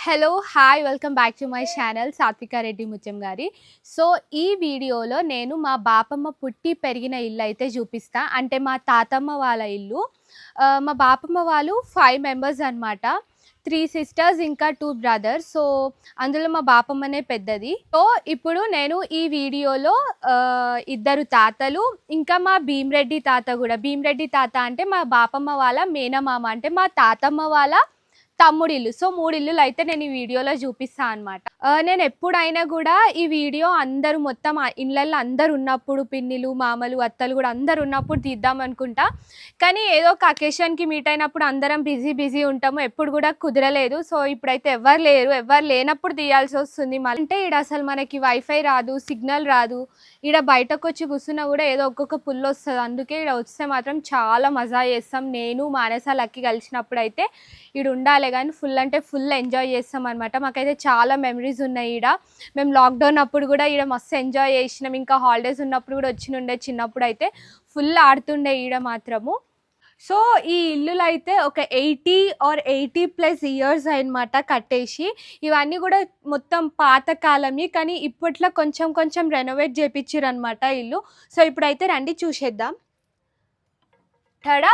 Hello hi welcome back to my channel సాత్విక రెడ్డి ముత్యం గారి. సో ఈ వీడియోలో నేను మా బాపమ్మ పుట్టి పెరిగిన ఇల్లు అయితే చూపిస్తా. అంటే మా తాతమ్మ వాళ్ళ ఇల్లు. మా బాపమ్మ వాళ్ళు 5 మెంబర్స్ అనమాట. 3 సిస్టర్స్ ఇంకా 2 బ్రదర్స్. సో అందులో మా బాపమ్మనే పెద్దది. సో ఇప్పుడు నేను ఈ వీడియోలో 2 తాతలు ఇంకా మా భీమరెడ్డి తాత కూడా. భీమరెడ్డి తాత అంటే మా బాపమ్మ వాళ్ళ మేనమామ, అంటే మా తాతమ్మ వాళ్ళ తమ్ముడి ఇల్లు. సో 3 ఇల్లులు అయితే నేను ఈ వీడియోలో చూపిస్తా అనమాట. నేను ఎప్పుడైనా కూడా ఈ వీడియో అందరూ మొత్తం ఇళ్ళల్లో అందరు ఉన్నప్పుడు, పిన్నిలు మామలు అత్తలు కూడా అందరు ఉన్నప్పుడు తీద్దాం అనుకుంటా. కానీ ఏదో ఒక అకేషన్కి మీట్ అయినప్పుడు అందరం బిజీ ఉంటాము, ఎప్పుడు కూడా కుదరలేదు. సో ఇప్పుడైతే ఎవరు లేరు, ఎవరు లేనప్పుడు తీయాల్సి వస్తుంది. అంటే ఈడ అసలు మనకి వైఫై రాదు, సిగ్నల్ రాదు. ఈడ బయటకు వచ్చి కూర్చున్నా కూడా ఏదో ఒక్కొక్క పుల్లు వస్తుంది. అందుకే ఈడ వస్తే మాత్రం చాలా మజా చేస్తాం. నేను మానస లక్కి కలిసినప్పుడు అయితే ఈడ ఉండాలి కానీ ఫుల్ అంటే ఫుల్ ఎంజాయ్ చేస్తాం అనమాట. మాకైతే చాలా మెమరీస్ ఉన్నాయి ఈడ. మేము లాక్డౌన్ అప్పుడు కూడా ఈడ మస్తు ఎంజాయ్ చేసినాం. ఇంకా హాలిడేస్ ఉన్నప్పుడు కూడా ఉండే చిన్నప్పుడు అయితే ఫుల్ ఆడుతుండే ఈడ మాత్రము. సో ఈ ఇల్లులు అయితే ఒక 80 or 80+ ఇయర్స్ అనమాట కట్టేసి. ఇవన్నీ కూడా మొత్తం పాతకాలంవి, కానీ ఇప్పట్లో కొంచెం రెనోవేట్ చేయించారు అనమాట ఇల్లు. సో ఇప్పుడైతే రండి చూసేద్దాం. టడా!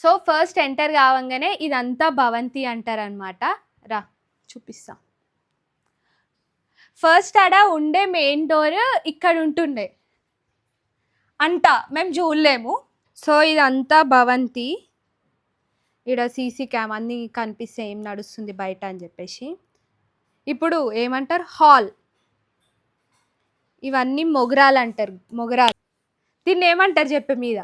సో ఫస్ట్ ఎంటర్ కావంగానే ఇదంతా భవంతి అంటారనమాట. రా చూపిస్తా. ఫస్ట్ ఆడ ఉండే మెయిన్ డోర్ ఇక్కడ ఉంటుండే అంట, మేము చూడలేము. సో ఇదంతా భవంతి. ఇక్కడ సీసీ క్యామ్ అన్నీ కనిపిస్తే ఏం నడుస్తుంది బయట అని చెప్పేసి. ఇప్పుడు ఏమంటారు, హాల్. ఇవన్నీ మొగరాలు అంటారు, మొగరాలు. దీన్ని ఏమంటారు చెప్పే మీద.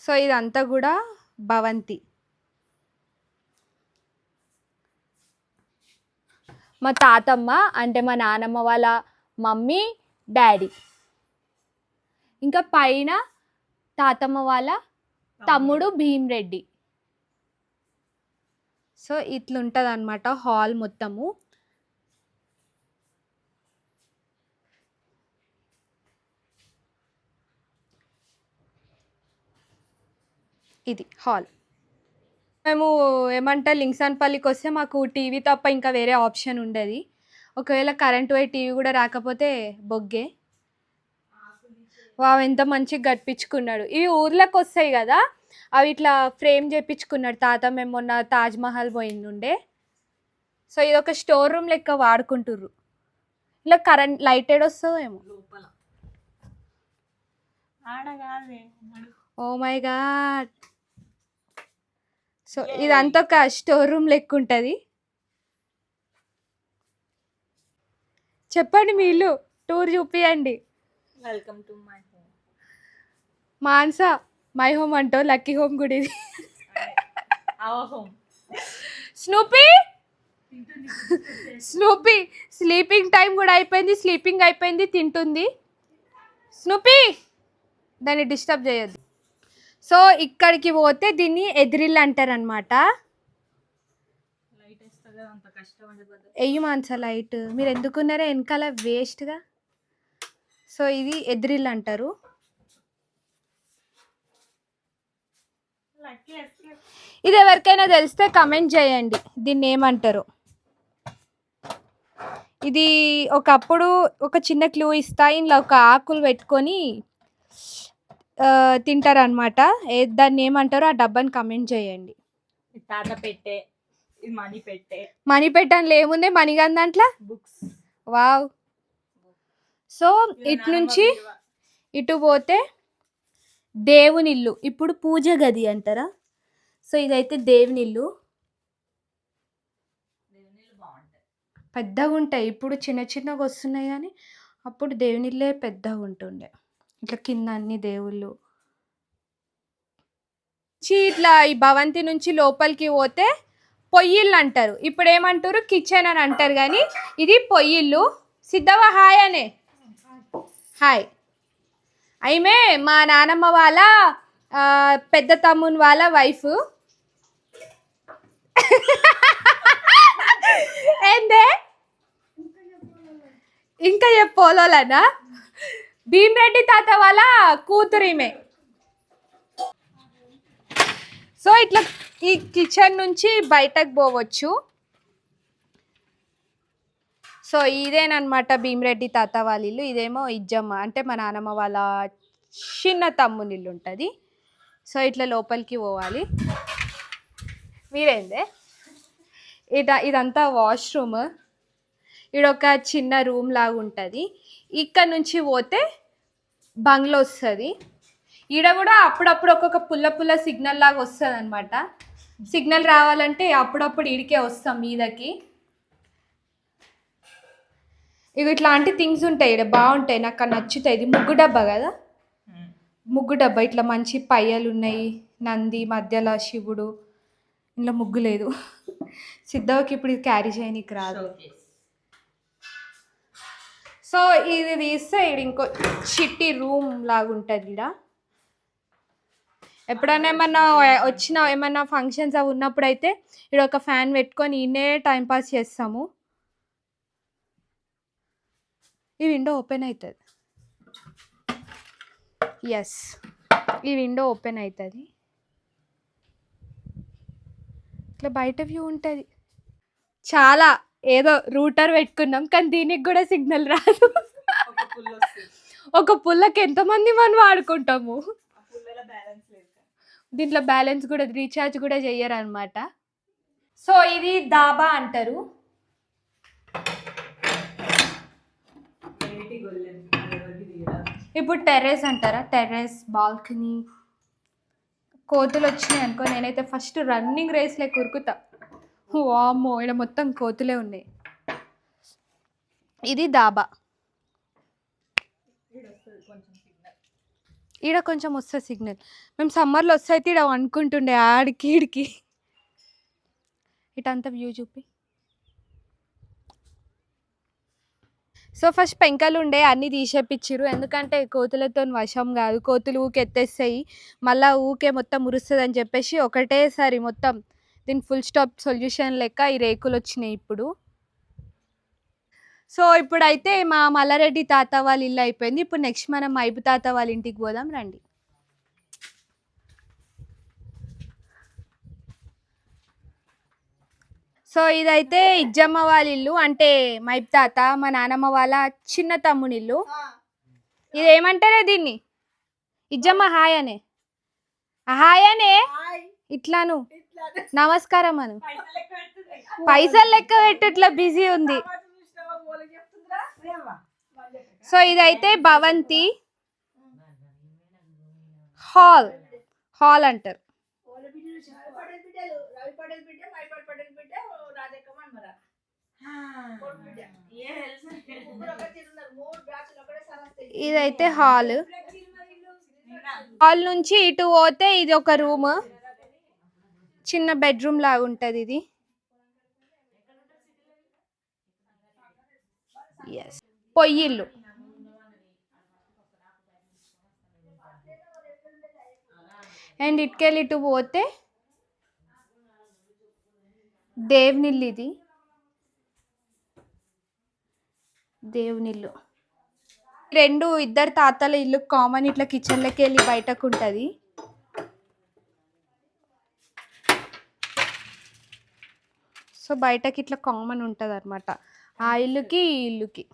సో ఇదంతా కూడా భవంతి. మా తాతమ్మ అంటే మా నానమ్మ వాళ్ళ మమ్మీ డాడీ. ఇంకా పైన తాతమ్మ వాళ్ళ తమ్ముడు భీమరెడ్డి. సో ఇట్లుంటుంది అనమాట హాల్ మొత్తము. ఇది హాల్. మేము ఏమంటారు లింగ్సన్పల్లికి వస్తే మాకు టీవీ తప్ప ఇంకా వేరే ఆప్షన్ ఉండేది. ఒకవేళ కరెంట్ పోయి టీవీ కూడా రాకపోతే బొగ్గే. వావ్ ఎంత మంచిగా కట్టించుకున్నాడు. ఇవి ఊర్లోకి వస్తాయి కదా, అవి ఇట్లా ఫ్రేమ్ చేయించుకున్నాడు తాత. మేము మొన్న తాజ్మహల్ పోయిండుండే. సో ఇది ఒక స్టోర్ రూమ్ లెక్క వాడుకుంటుర్రు. ఇలా కరెంట్ లైట్ ఏడు వస్తుందో ఏమో. Oh my God. సో ఇదంతా ఒక స్టోర్ రూమ్ లెక్క ఉంటుంది. చెప్పండి మీ ఇల్లు టూర్ చూపియండి. Welcome to my home. మాన్సా మై హోమ్ అంటో, లక్కీ హోమ్ గుడి. Our home. Snoopy sleeping time కూడా అయిపోయింది, స్లీపింగ్ అయిపోయింది, తింటుంది. స్నూపీ దాన్ని డిస్టర్బ్ చేయొద్దు. సో ఇక్కడికి పోతే దీన్ని ఎదిరిల్లు అంటారనమాట. ఎయ్యి మాన్సా లైట్, మీరు ఎందుకున్నారా వెనకాల వేస్ట్గా. సో ఇది ఎదిరిల్లు అంటారు. ఇది ఎవరికైనా తెలిస్తే కమెంట్ చేయండి దీన్ని ఏమంటారు. ఇది ఒకప్పుడు ఒక చిన్న క్లూ ఇస్తా, ఇందులో ఒక ఆకులు పెట్టుకొని తింటారనమాట. దాన్ని ఏమంటారో ఆ డబ్బాని కమెంట్ చేయండి. తాత పెట్టే, ఇది మనీ పెట్టే. మనీ పెట్టాను ఏముంది మణిగన్ దాంట్లో బుక్స్. వావ్. సో ఇటు నుంచి ఇటు పోతే దేవుని ఇల్లు. ఇప్పుడు పూజ గది అంటారా. సో ఇదైతే దేవుని ఇల్లు. పెద్దగా ఉంటాయి, ఇప్పుడు చిన్నగా వస్తున్నాయి కానీ అప్పుడు దేవుని ఇల్లే పెద్దగా ఉంటుండే. ఇట్లా కింద అన్ని దేవుళ్ళు. ఇట్లా ఈ భవంతి నుంచి లోపలికి పోతే పొయ్యిళ్ళు అంటారు. ఇప్పుడు ఏమంటారు, కిచెన్ అని అంటారు, కానీ ఇది పొయ్యిళ్ళు. సిద్ధవా హాయ్ అనే. హాయ్. అయిమే మా నానమ్మ వాళ్ళ పెద్ద తమ్ముని వాళ్ళ వైఫ్. ఏందే ఇంకా చెప్పోలోనా. భీమరెడ్డి తాత వాళ్ళ కూతురు ఈమె. సో ఇట్లా ఈ కిచెన్ నుంచి బయటకు పోవచ్చు. సో ఇదేనమాట భీమిరెడ్డి తాత వాళ్ళ ఇల్లు. ఇదేమో ఇజ్జమ్మ అంటే మా నాన్నమ్మ వాళ్ళ చిన్న తమ్ముని ఇల్లు ఉంటుంది. సో ఇట్లా లోపలికి పోవాలి. మీరేందే ఇదంతా వాష్రూమ్. ఈడొక చిన్న రూమ్ లాగా ఉంటుంది. ఇక్కడ నుంచి పోతే బంగ్లో వస్తుంది. ఈడ కూడా అప్పుడప్పుడు ఒక్కొక్క పుల్ల పుల్ల సిగ్నల్ లాగా వస్తుంది అనమాట. సిగ్నల్ రావాలంటే అప్పుడప్పుడు ఈడికే వస్తాం మీదకి. ఇవి ఇట్లాంటి థింగ్స్ ఉంటాయి ఇక్కడ, బాగుంటాయి, నాకు నచ్చుతాయి. ఇది ముగ్గు డబ్బా కదా, ముగ్గు డబ్బా. ఇట్లా మంచి పయ్యలు ఉన్నాయి, నంది మధ్యలో శివుడు. ఇంట్లో ముగ్గు లేదు, సిద్ధవకి ఇప్పుడు ఇది క్యారీ చేయనీకి రాదు. సో ఇది తీస్తే ఇది ఇంకో చిట్టి రూమ్ లాగా ఉంటుంది. ఇక్కడ ఎప్పుడైనా ఏమన్నా వచ్చిన ఏమన్నా ఫంక్షన్స్ అవి ఉన్నప్పుడు అయితే ఇక్కడ ఒక ఫ్యాన్ పెట్టుకొని ఈయనే టైంపాస్ చేస్తాము. ఈ విండో ఓపెన్ అవుతుంది. ఎస్, ఈ విండో ఓపెన్ అవుతుంది. ఇట్లా బయట వ్యూ ఉంటుంది. చాలా ఏదో రూటర్ పెట్టుకున్నాం కానీ దీనికి కూడా సిగ్నల్ రాదు. ఒక పుల్లకి ఎంతమంది మనం వాడుకుంటాము. దీంట్లో బ్యాలెన్స్ కూడా రీఛార్జ్ కూడా చెయ్యరు అనమాట. సో ఇది దాబా అంటారు. ఇప్పుడు టెర్రస్ అంటారా, టెర్రస్, బాల్కనీ. కోతులు వచ్చినాయి అనుకో, నేనైతే ఫస్ట్ రన్నింగ్ రేస్లే కురుకుతా. వామ్మో, ఇక్కడ మొత్తం కోతులే ఉన్నాయి. ఇది దాబా. ఈడ కొంచెం వస్తుంది సిగ్నల్. మేము సమ్మర్లో వస్తాయితే ఈడ అనుకుంటుండే ఆడికి ఈడికి. ఇటంతా వ్యూ చూపి. సో ఫస్ట్ పెంకలు ఉండే అన్నీ తీసేపిచ్చిరు, ఎందుకంటే కోతులతో వశం కాదు. కోతులు ఊకే ఎత్తేస్తాయి, మళ్ళీ ఊకే మొత్తం మురుస్తుంది అని చెప్పేసి ఒకటేసారి మొత్తం దీని ఫుల్ స్టాప్ సొల్యూషన్ లెక్క ఈ రేకులు వచ్చినాయి ఇప్పుడు. సో ఇప్పుడైతే మా మల్లారెడ్డి తాత వాళ్ళ ఇల్లు అయిపోయింది. ఇప్పుడు నెక్స్ట్ మనం మైబు తాత వాళ్ళ ఇంటికి పోదాం రండి. సో ఇదైతే ఇజ్జమ్మ వాళ్ళ ఇల్లు, అంటే మైబు తాత మా నానమ్మ వాళ్ళ చిన్న తమ్ముని ఇల్లు. ఇది ఏమంటారే దీన్ని? ఇజ్జమ్మ హాయ్ అనే, హాయ్ అనే, ఇట్లాను నమస్కారం అను. పైసలు లెక్క పెట్టు, ఇట్లా బిజీ ఉంది. సో ఇదైతే భవంతి హాల్, హాల్ అంటారు. ఇదైతే హాల్. హాల్ నుంచి ఇటు పోతే ఇది ఒక రూమ్, చిన్న బెడ్రూమ్ లాగా ఉంటుంది ఇది. ఎస్, పొయ్యిల్లు. అండ్ ఇటుకెళ్ళి ఇటు పోతే దేవునిల్లు. ఇది దేవునిల్లు. రెండు ఇద్దరు తాతల ఇల్లు కామన్, ఇట్లా కిచెన్లోకి వెళ్ళి బయటకు ఉంటుంది. సో బయటకి ఇట్లా కామన్ ఉంటుంది అనమాట, ఆ ఇల్లుకి ఈ ఇల్లుకి.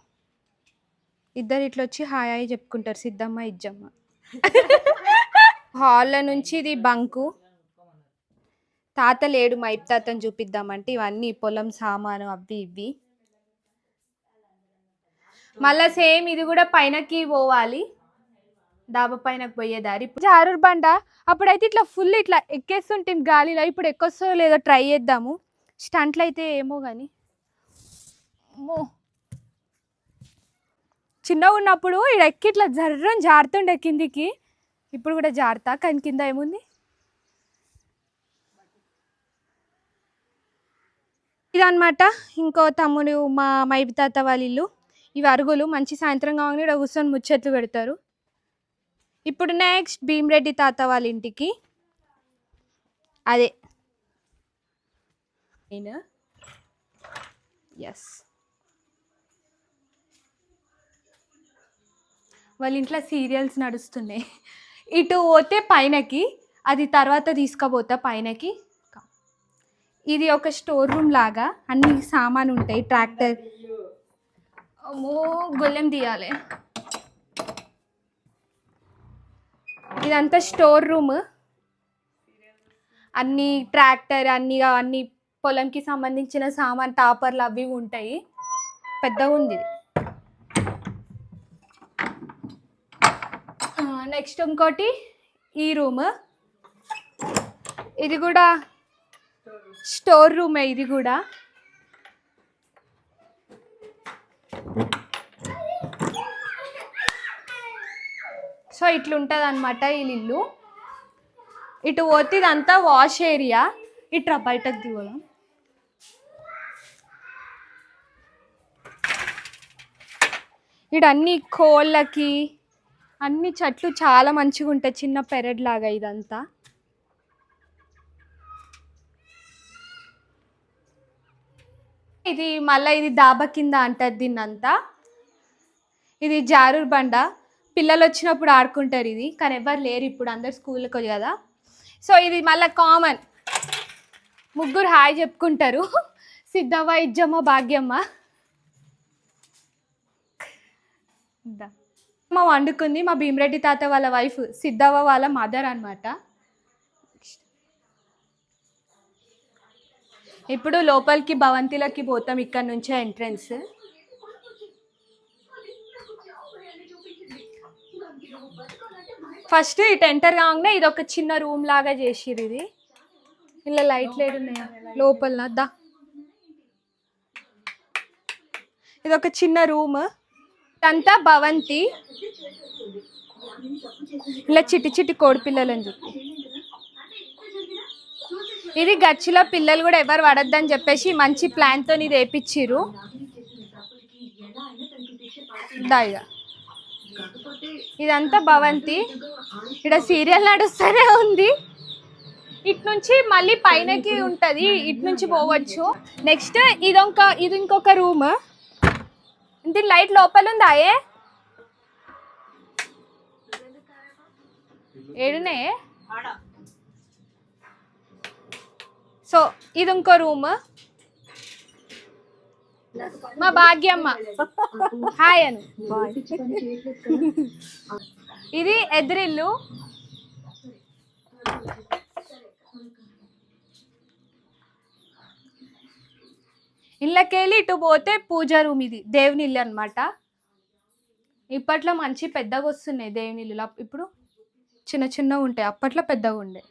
ఇద్దరు ఇట్లా వచ్చి హాయ్ హాయ్ చెప్పుకుంటారు, సిద్ధమ్మ ఇజ్జమ్మ. హాల్లో నుంచి ఇది బంకు. తాత లేడు, మైబు తాతని చూపిద్దామంటే ఇవన్నీ పొలం సామాను అవి ఇవి. మళ్ళా సేమ్ ఇది కూడా పైనకి పోవాలి, డాబా పైనకి పోయే దారి. ఇప్పుడు జారుడు బండ, అప్పుడైతే ఇట్లా ఫుల్ ఇట్లా ఎక్కేస్తుంటే గాలిలో. ఇప్పుడు ఎక్కొస్తుందో లేదో ట్రై చేద్దాము. స్టంట్లు అయితే ఏమో కానీ, చిన్నగా ఉన్నప్పుడు ఇక్కడ ఎక్కి ఇట్లా జర్రని జారుతుండే కిందికి. ఇప్పుడు కూడా జారుతా, కానీ కింద ఏముంది. ఇదన్నమాట ఇంకో తమ్ముడు మా మైబు తాత వాళ్ళ ఇల్లు. ఇవి అరుగులు, మంచి సాయంత్రం కాగానే ఇక్కడ కూర్చొని ముచ్చట్లు పెడతారు. ఇప్పుడు నెక్స్ట్ భీమిరెడ్డి తాత వాళ్ళ ఇంటికి. అదే నేను ఎస్, వాళ్ళ ఇంట్లో సీరియల్స్ నడుస్తున్నాయి. ఇటు పోతే పైనకి, అది తర్వాత తీసుకుపోతా పైనకి. ఇది ఒక స్టోర్ రూమ్ లాగా, అన్ని సామాను ఉంటాయి. ట్రాక్టర్, అమ్మో గొల్లెం తీయాలి. ఇదంతా స్టోర్ రూమ్, అన్ని ట్రాక్టర్ అన్ని పొలంకి సంబంధించిన సామాన్, టాపర్లు అవి ఉంటాయి. పెద్దగా ఉంది ఇది. నెక్స్ట్ ఇంకోటి ఈ రూమ్, ఇది కూడా స్టోర్ రూమే. ఇది కూడా సో ఇట్లుంటుంది అనమాట ఈ ఇల్లు. ఇటు పోతే ఇదంతా వాష్ ఏరియా. ఇట్లా బయటకు దిగడం. ఇటు అన్ని కోళ్ళకి అన్ని చెట్లు చాలా మంచిగా ఉంటాయి, చిన్న పెరడ్ లాగా ఇదంతా. ఇది మళ్ళీ ఇది డాబా కింద అంటారు దీన్నంతా. ఇది జారుడు బండ, పిల్లలు వచ్చినప్పుడు ఆడుకుంటారు ఇది, కానీ ఎవరు లేరు ఇప్పుడు, అందరు స్కూల్కి కదా. సో ఇది మళ్ళీ కామన్, ముగ్గురు హాయ్ చెప్పుకుంటారు. సిద్ధవ్వ, ఇజ్జమ్మ, భాగ్యమ్మ. మా వండుకుంది మా భీమరెడ్డి తాత వాళ్ళ వైఫ్, సిద్ధవ్వ వాళ్ళ మదర్ అనమాట. ఇప్పుడు లోపలికి భవంతిలోకి పోతాం, ఇక్కడ నుంచే ఎంట్రన్స్. ఫస్ట్ ఇటు ఎంటర్ కాగానే ఇది ఒక చిన్న రూమ్ లాగా చేసిరు. ఇది ఇలా లైట్లు ఏడున్నాయా లోపల దా. ఇది ఒక చిన్న రూమ్, అంతా భవంతి. ఇలా చిట్టి చిట్టి కోడి పిల్లలని చెప్పి ఇది గచ్చిలో పిల్లలు కూడా ఎవరు పడద్దని చెప్పేసి మంచి ప్లాన్తో ఇది వేయించిర్రు. దాయిగా ఇదంతా భవంతి. ఇక్కడ సీరియల్ నడుస్తూనే ఉంది. ఇటు నుంచి మళ్ళీ పైనకి ఉంటుంది, ఇటు నుంచి పోవచ్చు. నెక్స్ట్ ఇది ఇంకొక రూమ్. దీని లైట్ లోపల ఉందా? ఏడునే. సో ఇది ఇంకో రూమ్. మా భాగ్యమ్మ హాయ్ అను. ఇది ఎదురిల్లు. ఇళ్ళకెళ్ళి ఇటు పోతే పూజా రూమ్. ఇది దేవుని ఇల్లు అనమాట. ఇప్పట్లో మంచి పెద్దగా వస్తున్నాయి దేవుని ఇల్లు, ఇప్పుడు చిన్న చిన్నగా ఉంటాయి, అప్పట్లో పెద్దగా ఉండే.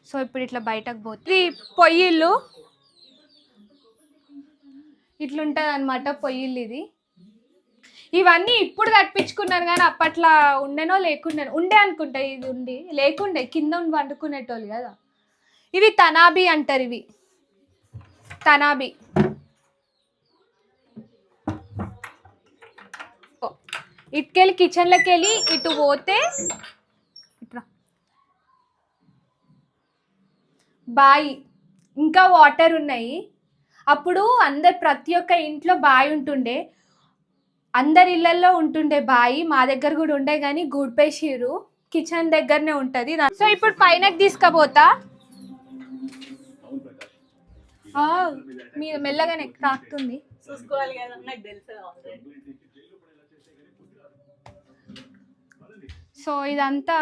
సో ఇప్పుడు ఇట్లా బయటకు పోతే ఇది పొయ్యిళ్ళు. ఇట్లుంటుంది అనమాట పొయ్యిళ్ళు. ఇది ఇవన్నీ ఇప్పుడు కట్టించుకున్నారు, కానీ అప్పట్లో ఉండేనో లేకుండా ఉండే అనుకుంటా. ఇది ఉండి లేకుండే, కింద ఉండి వండుకునేటోళ్ళు కదా. ఇవి తనాబీ అంటారు. ఇవి తనాబీ. ఇటుకెళ్ళి కిచెన్లోకి వెళ్ళి ఇటు పోతే ఇట్లా బాయి, ఇంకా వాటర్ ఉన్నాయి. అప్పుడు ప్రతి ఒక్క ఇంట్లో బావి ఉంటుండే, అందరి ఇళ్లలో ఉంటుండే బావి. మా దగ్గర కూడా ఉండే, కానీ గుడిపేసిరు. కిచెన్ దగ్గరనే ఉంటుంది. సో ఇప్పుడు పైనకి తీసుకుపోతా. మీరు మెల్లగానే తాకుతుంది. చూసుకోవాలి కదా, నాకు తెలుసు. సో ఇదంతా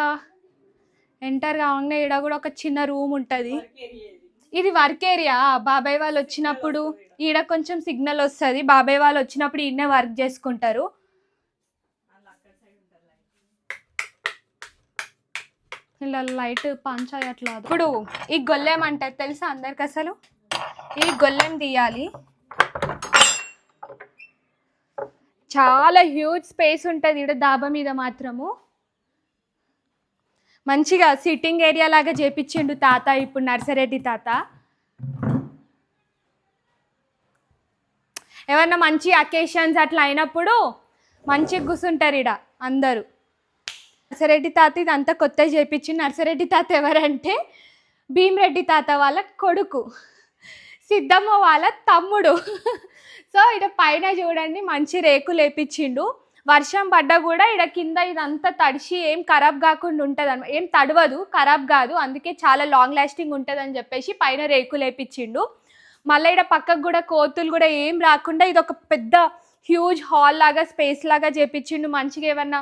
ఎంటర్ కాగానే ఇక్కడ కూడా ఒక చిన్న రూమ్ ఉంటుంది. ఇది వర్క్ ఏరియా. బాబాయ్ వాళ్ళు వచ్చినప్పుడు ఈడ కొంచెం సిగ్నల్ వస్తుంది. బాబాయ్ వాళ్ళు వచ్చినప్పుడు ఈయనే వర్క్ చేసుకుంటారు. ఇలా లైట్ పంచాయట్లా. ఇప్పుడు ఈ గొల్లెం అంటారు తెలుసా అందరికి? అసలు ఈ గొల్లెం తీయాలి. చాలా హ్యూజ్ స్పేస్ ఉంటుంది ఇక్కడ డాబా మీద మాత్రము. మంచిగా సిట్టింగ్ ఏరియా లాగా చేపించిండు తాత, ఇప్పుడు నర్సరెడ్డి తాత. ఏమన్నా మంచి అకేషన్స్ అట్లా అయినప్పుడు మంచిగా కూర్చుంటారు ఇక్కడ అందరూ. నర్సరెడ్డి తాత ఇదంతా కొత్తగా చేపించిండు. నర్సరెడ్డి తాత ఎవరంటే భీమరెడ్డి తాత వాళ్ళ కొడుకు, సిద్ధమ్మ వాళ్ళ తమ్ముడు. సో ఇక్కడ పైన చూడండి మంచి రేకులు వేపించిండు. వర్షం పడ్డా కూడా ఇక్కడ కింద ఇదంతా తడిసి ఏం ఖరాబ్ కాకుండా ఉంటుంది అనమాట, ఏం తడవదు, ఖరాబ్ కాదు, అందుకే చాలా లాంగ్ లాస్టింగ్ ఉంటుంది అని చెప్పేసి పైన రేకులు వేపించిండు. మళ్ళీ ఇక్కడ పక్కకు కూడా కోతులు కూడా ఏం రాకుండా ఇది ఒక పెద్ద హ్యూజ్ హాల్ లాగా స్పేస్ లాగా చేపించిండు. మంచిగా ఏమన్నా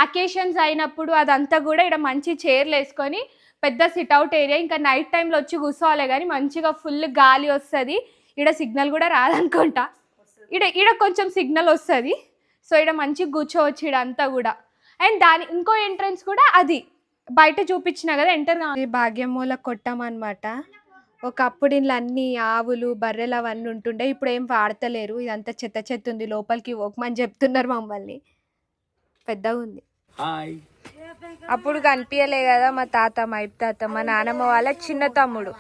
అకేషన్స్ అయినప్పుడు అదంతా కూడా ఇక్కడ మంచి చైర్లు వేసుకొని పెద్ద సిట్అవుట్ ఏరియా, ఇంకా నైట్ టైంలో వచ్చి కూర్చోవాలి కానీ మంచిగా ఫుల్ గాలి వస్తుంది. ఇక్కడ సిగ్నల్ కూడా రాదనుకుంటా, ఇక్కడ కొంచెం సిగ్నల్ వస్తుంది. సో ఇక్కడ మంచిగా కూర్చోవచ్చు ఇడంతా కూడా. అండ్ దాని ఇంకో ఎంట్రన్స్ కూడా అది బయట చూపించిన కదా ఎంటర్ భాగ్యమూల కొట్టామన్నమాట. ఒకప్పుడు ఇంట్లో అన్ని ఆవులు బర్రెలు అవన్నీ ఉంటుండే, ఇప్పుడు ఏం వాడతలేరు, ఇదంతా చెత్త చెత్త ఉంది, లోపలికి పోకమని చెప్తున్నారు మమ్మల్ని. పెద్దగా ఉంది. అప్పుడు కనిపించలే కదా మా తాత, మైప్ తాత, మా నానమ్మ వాళ్ళ చిన్న తమ్ముడు.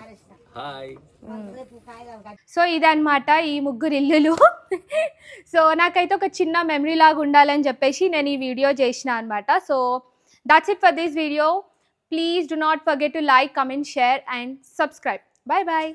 సో ఇదన్నమాట ఈ ముగ్గురు ఇల్లులు. సో నాకైతే ఒక చిన్న మెమరీ లాగా ఉండాలని చెప్పేసి నేను ఈ వీడియో చేసిన అనమాట. So that's it for this video. Please do not forget to like, comment, share and subscribe. Bye bye.